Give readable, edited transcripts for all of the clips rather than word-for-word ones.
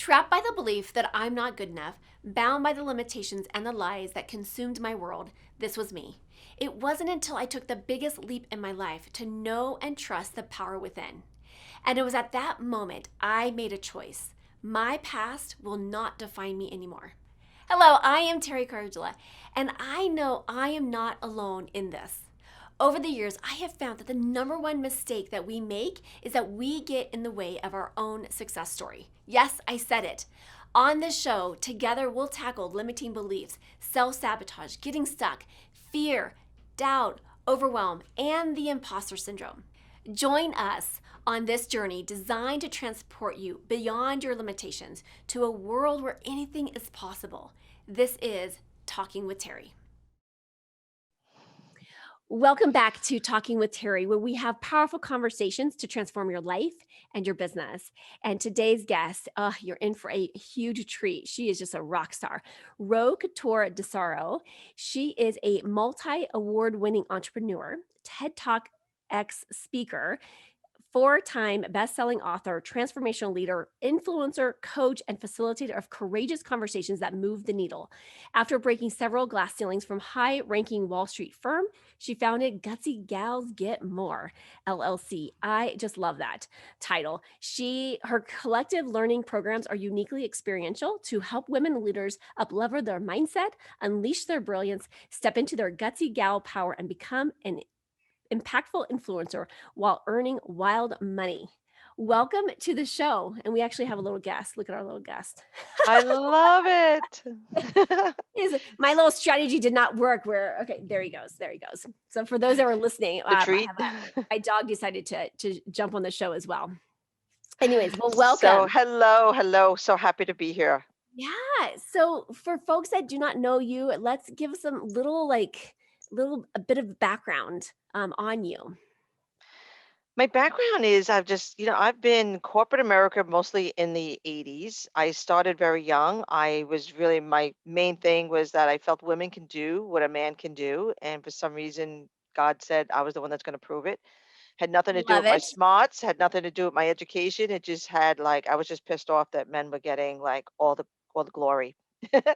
Trapped by the belief that I'm not good enough, bound by the limitations and the lies that consumed my world, this was me. It wasn't until I took the biggest leap in my life to know and trust the power within. And it was at that moment I made a choice. My past will not define me anymore. Hello, I am Teri, and I know I am not alone in this. Over the years, I have found that the number one mistake that we make is that we get in the way of our own success story. Yes, I said it. On this show, together we'll tackle limiting beliefs, self sabotage, getting stuck, fear, doubt, overwhelm, and the imposter syndrome. Join us on this journey designed to transport you beyond your limitations to a world where anything is possible. This is Talking with Teri. Welcome back to Talking with Teri, where we have powerful conversations to transform your life and your business. And today's guest, you're in for a huge treat. She is just a rock star. Roe Couture DeSaro. She is a multi-award winning entrepreneur, TED Talk X speaker, four-time best-selling author, transformational leader, influencer, coach, and facilitator of courageous conversations that move the needle. After breaking several glass ceilings from high-ranking Wall Street firm, she founded Gutsy Gals Get More, LLC. I just love that title. Her collective learning programs are uniquely experiential to help women leaders uplevel their mindset, unleash their brilliance, step into their gutsy gal power, and become an impactful influencer while earning wild money. Welcome to the show. And we actually have a little guest. Look at our little guest. I love it. My little strategy did not work. Okay, there he goes. There he goes. So for those that are listening, The treat. my dog decided to jump on the show as well. Anyways, well, So, welcome. hello. So happy to be here. Yeah. So for folks that do not know you, let's give some a bit of background on you. My background is I've been corporate America mostly in the 80s. I started very young. My main thing was that I felt women can do what a man can do. And for some reason, God said I was the one that's going to prove it. Had nothing to do Love with my it. smarts, had nothing to do with my education. It just had like, I was just pissed off that men were getting like all the glory. Yeah. Yeah.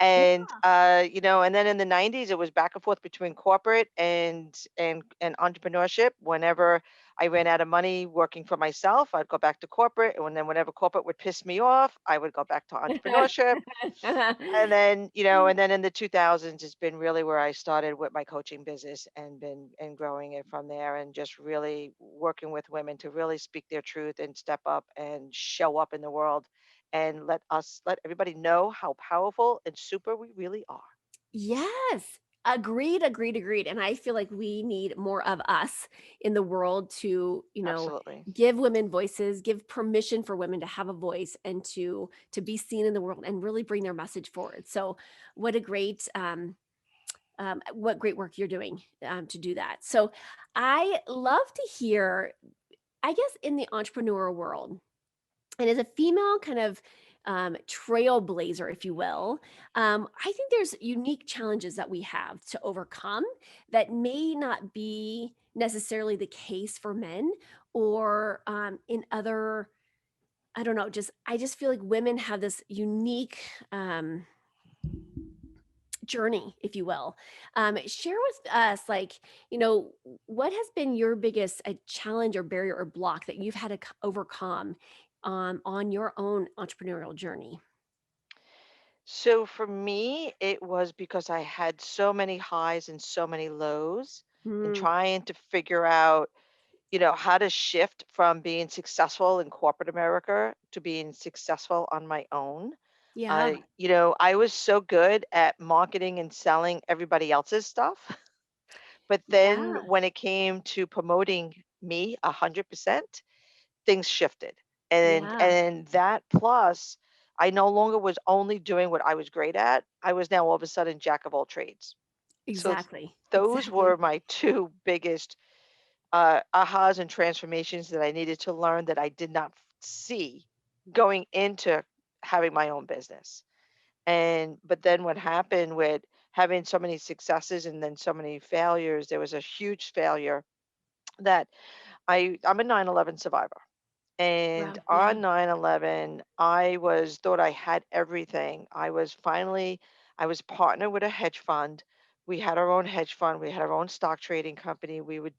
And and then in the 90s it was back and forth between corporate and entrepreneurship. Whenever I ran out of money working for myself, I'd go back to corporate, and then whenever corporate would piss me off, I would go back to entrepreneurship. And then in the 2000s it's been really where I started with my coaching business and been and growing it from there, and just really working with women to really speak their truth and step up and show up in the world and let everybody know how powerful and super we really are. Yes. Agreed. And I feel like we need more of us in the world to, Absolutely. give women voices, give permission for women to have a voice and to be seen in the world and really bring their message forward. So what a great what great work you're doing to do that. So I love to hear, I guess, in the entrepreneur world, and as a female kind of trailblazer, if you will, I think there's unique challenges that we have to overcome that may not be necessarily the case for men or in other. I don't know. I just feel like women have this unique journey, if you will. Share with us, what has been your biggest challenge or barrier or block that you've had to overcome on your own entrepreneurial journey? So for me, it was because I had so many highs and so many lows, and Mm, trying to figure out, how to shift from being successful in corporate America to being successful on my own. yeah, I was so good at marketing and selling everybody else's stuff. But then yeah, when it came to promoting me 100%, things shifted. And that plus, I no longer was only doing what I was great at. I was now all of a sudden jack of all trades. So exactly, those exactly. were my two biggest ahas and transformations that I needed to learn that I did not see going into having my own business. But then what happened with having so many successes and then so many failures, there was a huge failure that I'm a 9/11 survivor. And Wow. Yeah. on 9/11, I was thought I had everything. I was partnered with a hedge fund. We had our own hedge fund. We had our own stock trading company. We were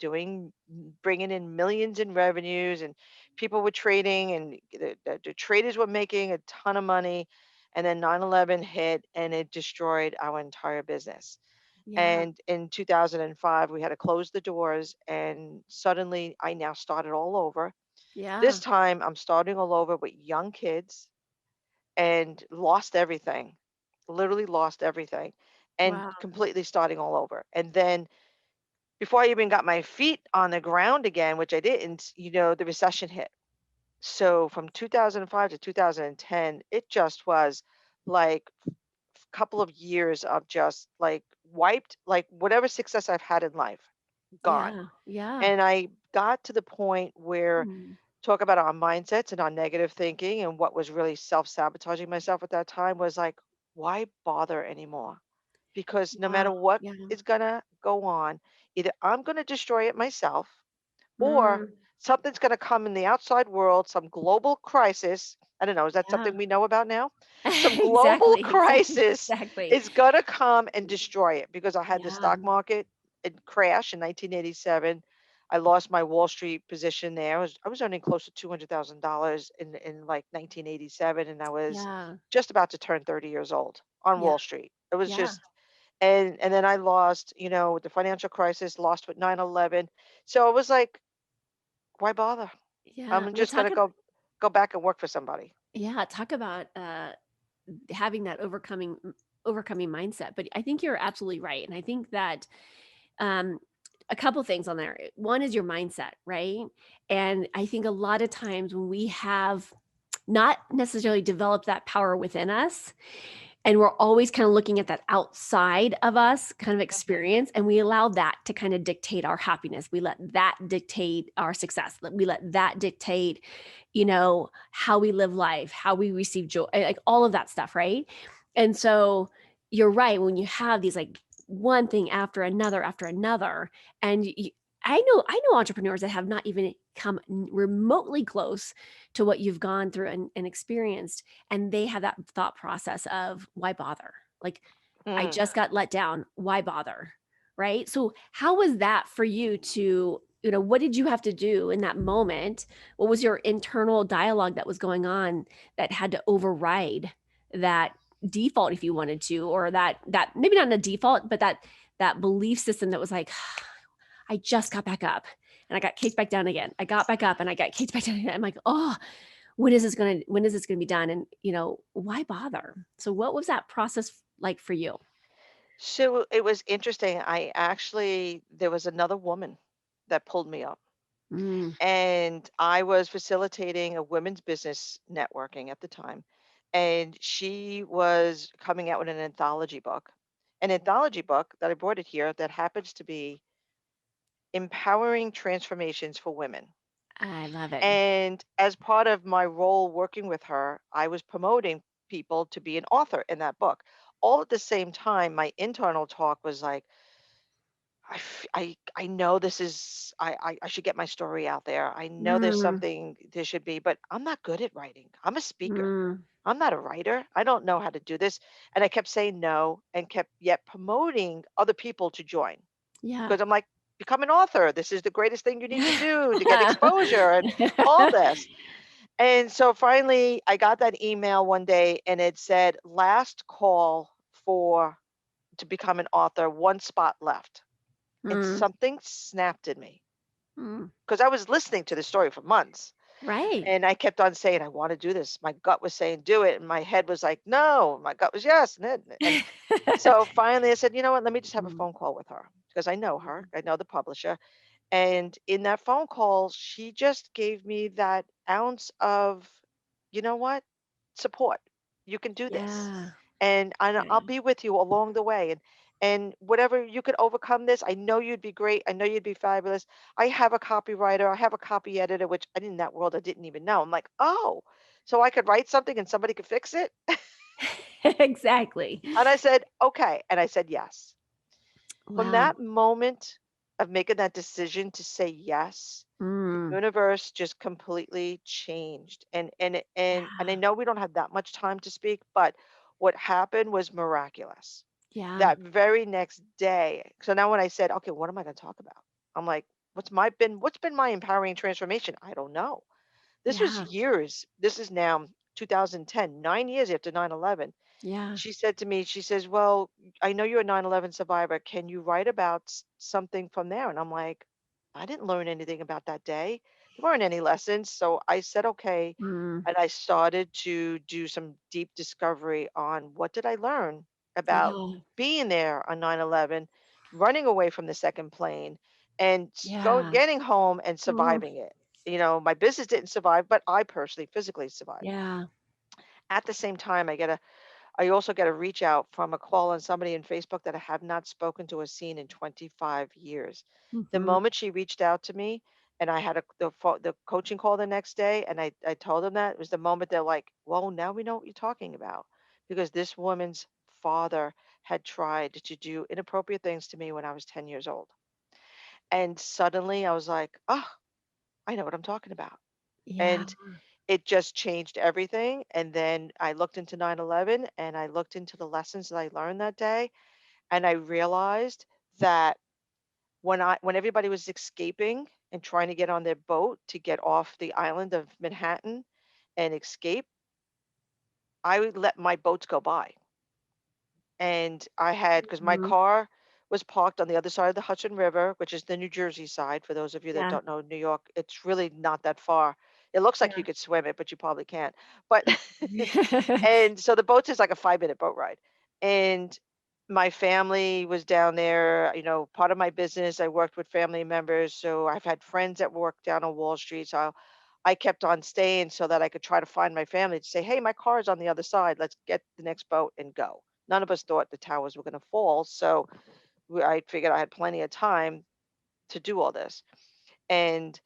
bringing in millions in revenues, and people were trading, and the traders were making a ton of money. And then 9/11 hit, and it destroyed our entire business. Yeah. And in 2005, we had to close the doors, and suddenly I now started all over. This Yeah. time, I'm starting all over with young kids and lost everything, literally lost everything, and Wow. completely starting all over. And then before I even got my feet on the ground again, which I didn't, the recession hit. So from 2005 to 2010, it just was like a couple of years of just like wiped, like whatever success I've had in life, gone. Yeah. Yeah. And I got to the point where Mm. talk about our mindsets and our negative thinking, and what was really self-sabotaging myself at that time was like, why bother anymore? Because no Wow. matter what Yeah. is gonna go on, either I'm gonna destroy it myself, or Mm. something's gonna come in the outside world, some global crisis. I don't know, is that Yeah. something we know about now? Some global Exactly. Exactly. crisis Exactly. is gonna come and destroy it, because I had the Yeah. stock market crash in 1987. I lost my Wall Street position there. I was earning close to $200,000 in like 1987, and I was Yeah. just about to turn 30 years old on Yeah. Wall Street. It was Yeah. just, and then I lost, with the financial crisis, lost with 9/11. So it was like, why bother? Yeah. I'm Well, just gonna go back and work for somebody. talk about having that overcoming mindset. But I think you're absolutely right. And I think that um a couple things on there. One is your mindset, right? And I think a lot of times when we have not necessarily developed that power within us, and we're always kind of looking at that outside of us kind of Mhm. experience, and we allow that to kind of dictate our happiness. We let that dictate our success. We let that dictate, how we live life, how we receive joy, like all of that stuff, right? And so you're right, when you have these like one thing after another, and I know entrepreneurs that have not even come remotely close to what you've gone through and experienced, and they have that thought process of why bother? Like, I Mm. just got let down. Why bother? Right. So, how was that for you to, what did you have to do in that moment? What was your internal dialogue that was going on that had to override that default if you wanted to, or that maybe not a default, but that belief system that was like, I just got back up and I got kicked back down again. I got back up and I got kicked back down again. I'm like, oh, when is this gonna be done? And why bother? So what was that process like for you? So it was interesting. There was another woman that pulled me up, Mm, and I was facilitating a women's business networking at the time. And she was coming out with an anthology book that I brought it here, that happens to be Empowering Transformations for Women. I love it. And as part of my role working with her, I was promoting people to be an author in that book. All at the same time, my internal talk was like, I know this is I should get my story out there. I know there's Mm, something there should be, but I'm not good at writing. I'm a speaker. mm, I'm not a writer. I don't know how to do this. And I kept saying no, and kept yet promoting other people to join, yeah. because I'm like, become an author. This is the greatest thing you need to do to get exposure and all this. And so finally, I got that email one day, and it said, last call for to become an author, one spot left. And Mm, something snapped in me, mm, because I was listening to the story for months. right. And I kept on saying, I want to do this. My gut was saying, do it. And my head was like, no. My gut was yes. And so finally I said, you know what? Let me just have a Mm, phone call with her, because I know her. mm, I know the publisher. And in that phone call, she just gave me that ounce of, you know what? Support. You can do this. yeah. And I'll Yeah. be with you along the way. And whatever you could overcome this, I know you'd be great. I know you'd be fabulous. I have a copywriter, I have a copy editor, which in that world I didn't even know. I'm like, oh, so I could write something and somebody could fix it. Exactly. And I said, okay. And I said yes. From Wow. that moment, of making that decision to say yes, the Mm. universe just completely changed. And I Yeah. know we don't have that much time to speak, but what happened was miraculous. Yeah. That very next day. So now when I said, "Okay, what am I gonna talk about?" I'm like, what's been my empowering transformation? I don't know. This was Yeah. years. This is now 2010, 9 years after 9/11. Yeah. She said to me, she says, "Well, I know you're a 9/11 survivor. Can you write about something from there?" And I'm like, I didn't learn anything about that day. There weren't any lessons. So I said, okay. Mm. And I started to do some deep discovery on what did I learn about Yeah. being there on 9/11, running away from the second plane, and Yeah. getting home and Mm. surviving it. My business didn't survive, but I personally, physically survived. Yeah. At the same time, I also get a reach out from a call on somebody in Facebook that I have not spoken to or seen in 25 years. The Mhm. moment she reached out to me, and I had the coaching call the next day, and I told them that, it was the moment they're like, "Well, now we know what you're talking about," because this woman's father had tried to do inappropriate things to me when I was 10 years old. And suddenly I was like, "Oh, I know what I'm talking about." Yeah. And it just changed everything. And then I looked into 9/11 and I looked into the lessons that I learned that day. And I realized that when everybody was escaping and trying to get on their boat to get off the island of Manhattan and escape, I would let my boats go by. And I had, because my Mhm. car was parked on the other side of the Hudson River, which is the New Jersey side. For those of you that Yeah. don't know New York, it's really not that far. It looks like you Yeah. could swim it, but you probably can't. But and so the boat's is like a 5-minute boat ride. And my family was down there, part of my business, I worked with family members. So I've had friends that work down on Wall Street. So I kept on staying so that I could try to find my family to say, "Hey, my car's on the other side. Let's get the next boat and go." None of us thought the towers were going to fall. So I figured I had plenty of time to do all this. And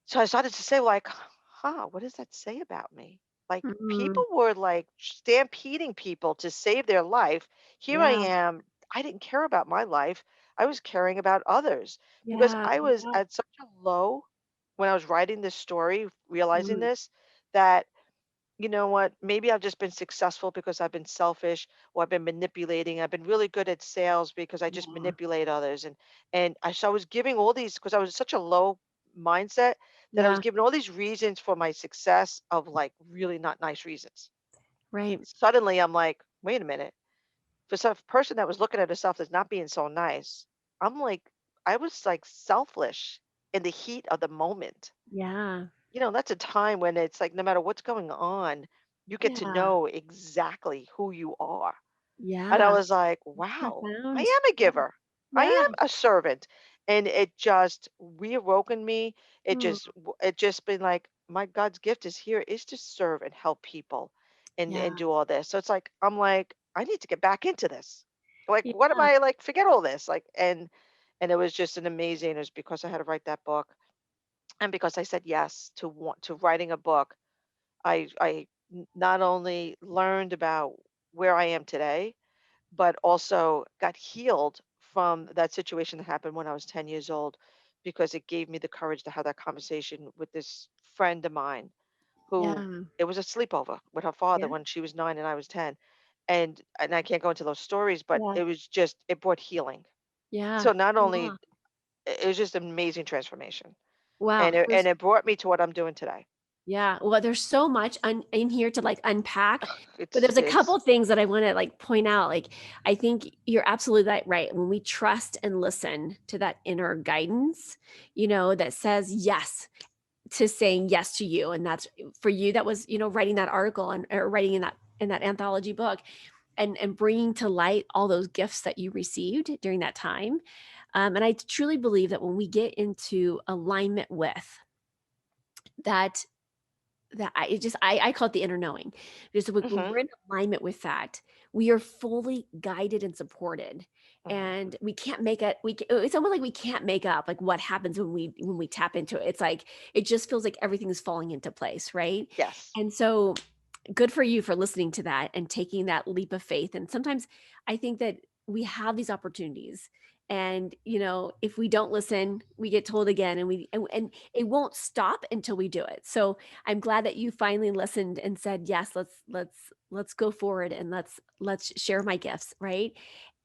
so I started to say, like, huh, what does that say about me? Like, people Mhm. were like stampeding people to save their life. Here I Yeah. am. I didn't care about my life. I was caring about others because Yeah. I was Yeah. at such a low when I was writing this story, realizing Mm. this, that you know what? Maybe I've just been successful because I've been selfish, or I've been manipulating. I've been really good at sales because I just Yeah. manipulate others. So I was giving all these because I was such a low mindset that I was Yeah. giving all these reasons for my success of like really not nice reasons. Right. Suddenly I'm like, wait a minute. For some person that was looking at herself as not being so nice, I'm like, I was like selfish in the heat of the moment. Yeah. That's a time when it's like no matter what's going on, you get to Yeah. know exactly who you are. And I Yeah. was like, That's wow, I profound. am a Yeah. giver. I Yeah. am a servant. And it just reawoken me. Mm. It just been like, my God's gift is here is to serve and help people Yeah. and do all this. So it's like, I'm like, I need to get back into this. Like, what am Yeah. I like, forget all this. Like, and it was just an amazing, it was because I had to write that book. And because I said yes to writing a book, not only learned about where I am today, but also got healed from that situation that happened when I was 10 years old, because it gave me the courage to have that conversation with this friend of mine who, Yeah. it was a sleepover with her father Yeah. when she was 9 and I was 10. And I can't go into those stories, but Yeah. it brought healing. Yeah. So not only Yeah. it was just an amazing transformation. Wow. And it brought me to what I'm doing today. Yeah, well, there's so much in here to, like, unpack, but It's there's a it's couple things that I wanna, like, point out, like, I think you're absolutely right, when we trust and listen to that inner guidance, that says yes to saying yes to you, and that's for you, that was, writing that article and or writing in that anthology book and bringing to light all those gifts that you received during that time, and I truly believe that when we get into alignment with that that I call it the inner knowing, because when mhm, we're in alignment with that, we are fully guided and supported, mhm. and we can't make it it's almost like we can't make up, like, what happens when we tap into it. It's like, it just feels like everything is falling into place, right? Yes. And so, good for you for listening to that and taking that leap of faith, and sometimes I think that we have these opportunities, And, if we don't listen, we get told again, and it won't stop until we do it. So I'm glad that you finally listened and said, yes, let's go forward, and let's share my gifts. Right.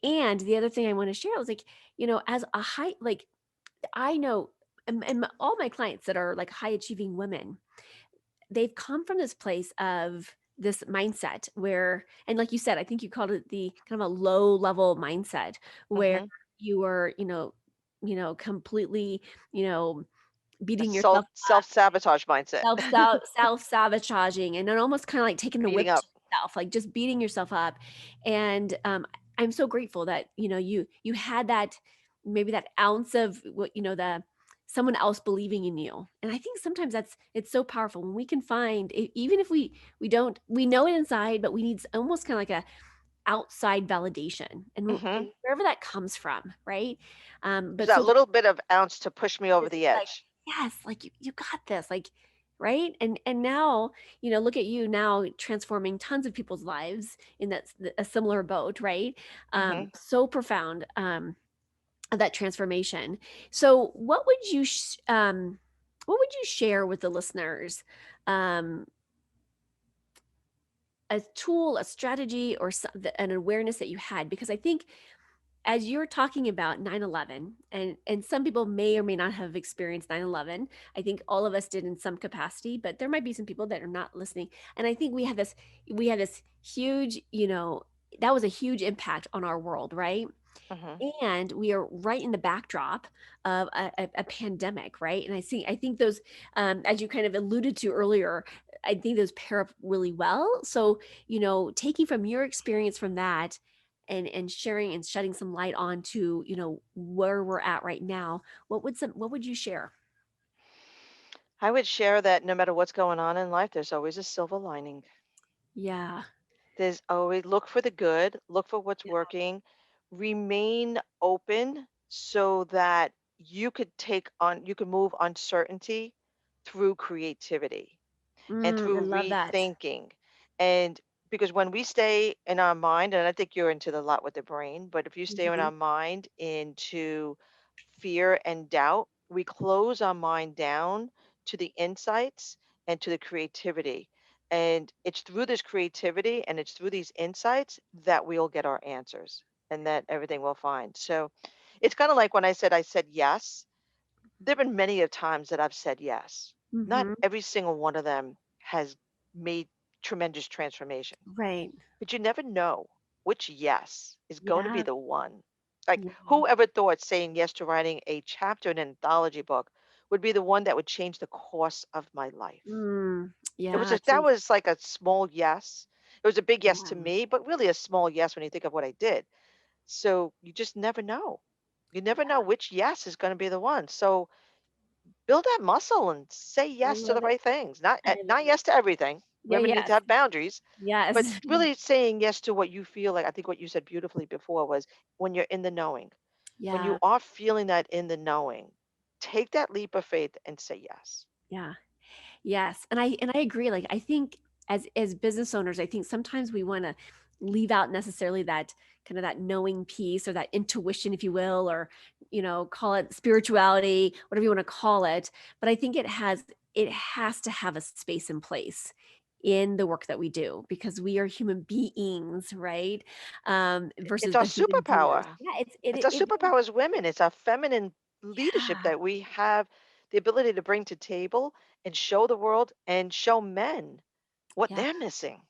And the other thing I want to share was like, as a high, like I know, and all my clients that are like high achieving women, they've come from this place of this mindset where, and like you said, I think you called it the kind of a low level mindset where Hmm. you were, completely, you know, A beating yourself up, self-sabotage mindset. self-sabotaging, and then almost kind of like taking the Beating whip to up. yourself, like just beating yourself up. And I'm so grateful that, you had that, maybe that ounce of what, the someone else believing in you. And I think sometimes it's so powerful when we can find, even if we don't, we know it inside, but we need almost kind of like a outside validation, and Hmm. wherever that comes from, right? Just But that so little bit of ounce to push me over it's the like, edge. yes, like you got this, like, right? And now, look at you now transforming tons of people's lives in a similar boat, right? Hmm. So profound, of that transformation. So what would you share with the listeners? Um, a tool, a strategy, or an awareness that you had, because I think as you're talking about 9/11, and some people may or may not have experienced 9/11. I think all of us did in some capacity, but there might be some people that are not listening. And I think we have this huge, that was a huge impact on our world, right? Hmm. And we are right in the backdrop of a pandemic, right? And I think those, as you kind of alluded to earlier, I think those pair up really well. So, taking from your experience from that, and sharing and shedding some light on to, where we're at right now, what would you share? I would share that no matter what's going on in life, there's always a silver lining. Yeah. There's always look for the good, look for what's working, remain open so that you can move uncertainty through creativity and I through love that. rethinking. And because when we stay in our mind, and I think you're into the lot with the brain, but if you stay in Mhm. our mind into fear and doubt, we close our mind down to the insights and to the creativity. And it's through this creativity and it's through these insights that we'll get our answers and that everything will find. So it's kind of like when I said yes. There have been many of times that I've said yes. Not Mhm. every single one of them has made tremendous transformation, Right. but you never know which yes is going to be Yeah. the one. Like, Yeah. who ever thought saying yes to writing a chapter in an anthology book would be the one that would change the course of my life? It was Yeah. just that was like a small yes. It was a big yes to Yeah. me, but really a small yes when you think of what I did. So you just never know. You never know which yes is going to be the one. So build that muscle and say I yes to the love it. right things. Not I not love it. yes to everything. Yeah. Women need to Yes. have boundaries, but Yes. really saying yes to what you feel like. I think what you said beautifully before was when you're in the knowing. When you Yeah. are feeling that in the knowing, take that leap of faith and say yes. Yeah. Yes, and I agree, like, I think as business owners, I think sometimes we wanna leave out necessarily that kind of that knowing piece, or that intuition, if you will, or, call it spirituality, whatever you wanna call it, but I think it has to have a space and place in the work that we do, because we are human beings, right? It's Versus our the human doers. superpower. Yeah, It's our it really. superpower as women. It's our feminine leadership Yeah, that we have the ability to bring to table and show the world and show men what yeah, they're missing.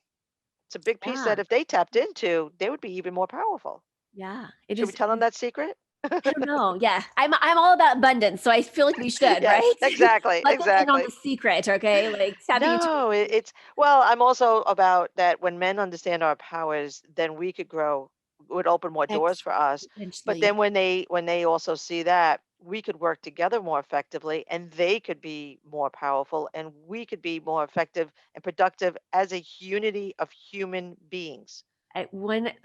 It's a big piece yeah, that if they tapped into, they would be even more powerful. yeah. It Should we is. tell them that secret? I don't know. Yeah. I'm all about abundance, so I feel like we should, Yes, right? exactly, Let them in on the exactly. secret, okay? Like tapping into No, it's well, I'm also about that when men understand our powers, then we could grow, would open more doors for us. But exponentially. then when they also see that, we could work together more effectively and they could be more powerful and we could be more effective and productive as a unity of human beings.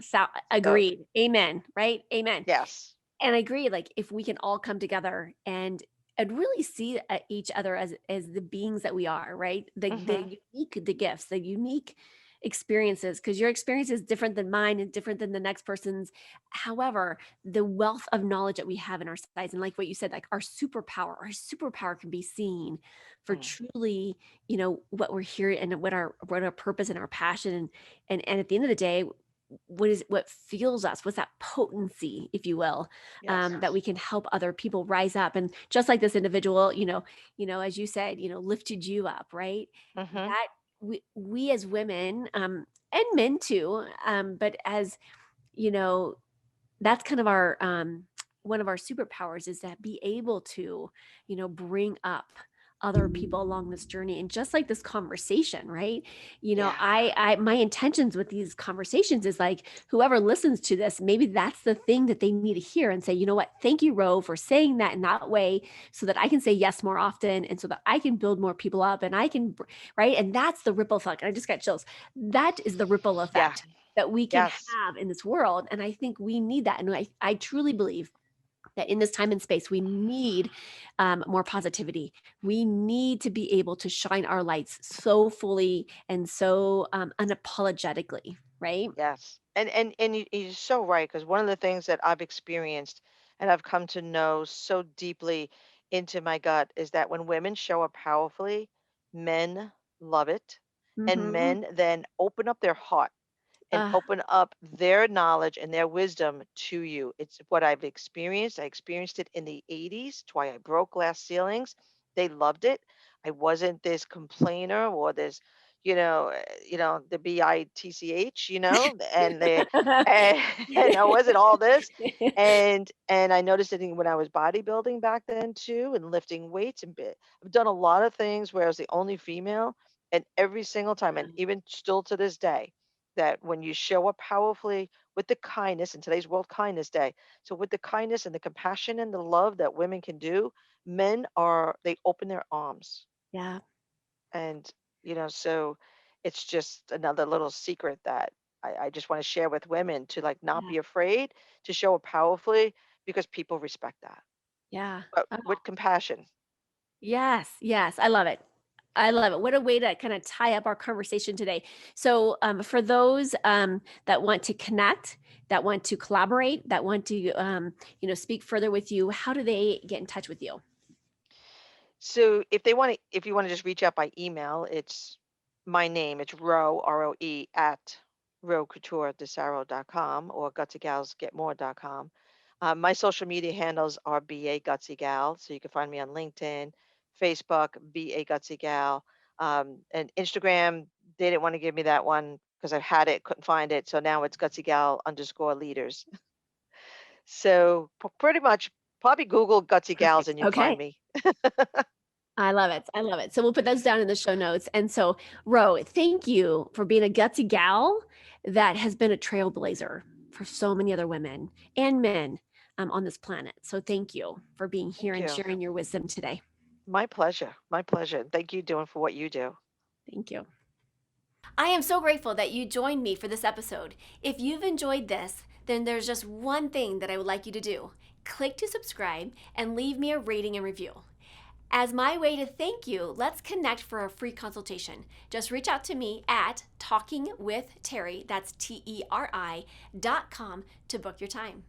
So, Agreed. Amen. Right? Amen. yes. And I agree, like, if we can all come together and really see, each other as the beings that we are, right? The Mhm. unique, the gifts, the unique experiences, because your experience is different than mine and different than the next person's. However, the wealth of knowledge that we have in our size, and like what you said, like our superpower can be seen for Mm, truly, what we're here and what our purpose and our passion, and at the end of the day, what fuels us, what's that potency, if you will, yes. that we can help other people rise up. And just like this individual, as you said, lifted you up, right? Hmm. That we as women, and men too, but as you know that's kind of our one of our superpowers, is that be able to bring up other people along this journey. And just like this conversation, right, Yeah. I my intentions with these conversations is like, whoever listens to this, maybe that's the thing that they need to hear, and say, you know what, thank you, Ro, for saying that in that way, so that I can say yes more often, and so that I can build more people up, and right. And that's the ripple effect. I just got chills. That is the ripple Yeah. effect that we can Yes. have in this world. And I think we need that. And I truly believe that in this time and space, we need more positivity. We need to be able to shine our lights so fully and so unapologetically, right? Yes. And you're so right, because one of the things that I've experienced and I've come to know so deeply into my gut is that when women show up powerfully, men love it. And Mm-hmm. men then open up their heart and open up their knowledge and their wisdom to you. It's what I've experienced. I experienced it in the 80s. It's why I broke glass ceilings. They loved it. I wasn't this complainer or this, the bitch, and they and, and I wasn't all this. And I noticed it when I was bodybuilding back then too, and lifting weights and bit. I've done a lot of things where I was the only female, and every single time, and even still to this day, that when you show up powerfully with the kindness, in today's World Kindness Day, so with the kindness and the compassion and the love that women can do, they open their arms. Yeah. And, so it's just another little secret that I just want to share with women, to like not Yeah. be afraid to show up powerfully, because people respect that, Yeah. but Oh, with compassion. yes. Yes. I love it. I love it. What a way to kind of tie up our conversation today. So, for those that want to connect, that want to collaborate, that want to, speak further with you, how do they get in touch with you? So if you want to just reach out by email, it's my name. It's Roe, Roe, at roecouturedesaro.com or gutsygalsgetmore.com. My social media handles are BA Gutsy Gal. So you can find me on LinkedIn, Facebook, BA Gutsy Gal, and Instagram. They didn't want to give me that one because I had it, couldn't find it. So now it's Gutsy Gal _ leaders. So pretty much probably Google Gutsy Gals Perfect. and you'll Okay. find me. I love it. I love it. So we'll put those down in the show notes. And so, Ro, thank you for being a gutsy gal that has been a trailblazer for so many other women and men on this planet. So thank you for being here Thank and you. sharing your wisdom today. My pleasure. My pleasure. Thank you doing for what you do. Thank you. I am so grateful that you joined me for this episode. If you've enjoyed this, then there's just one thing that I would like you to do: click to subscribe and leave me a rating and review. As my way to thank you, let's connect for a free consultation. Just reach out to me at talkingwithteri, that's TERI.com, to book your time.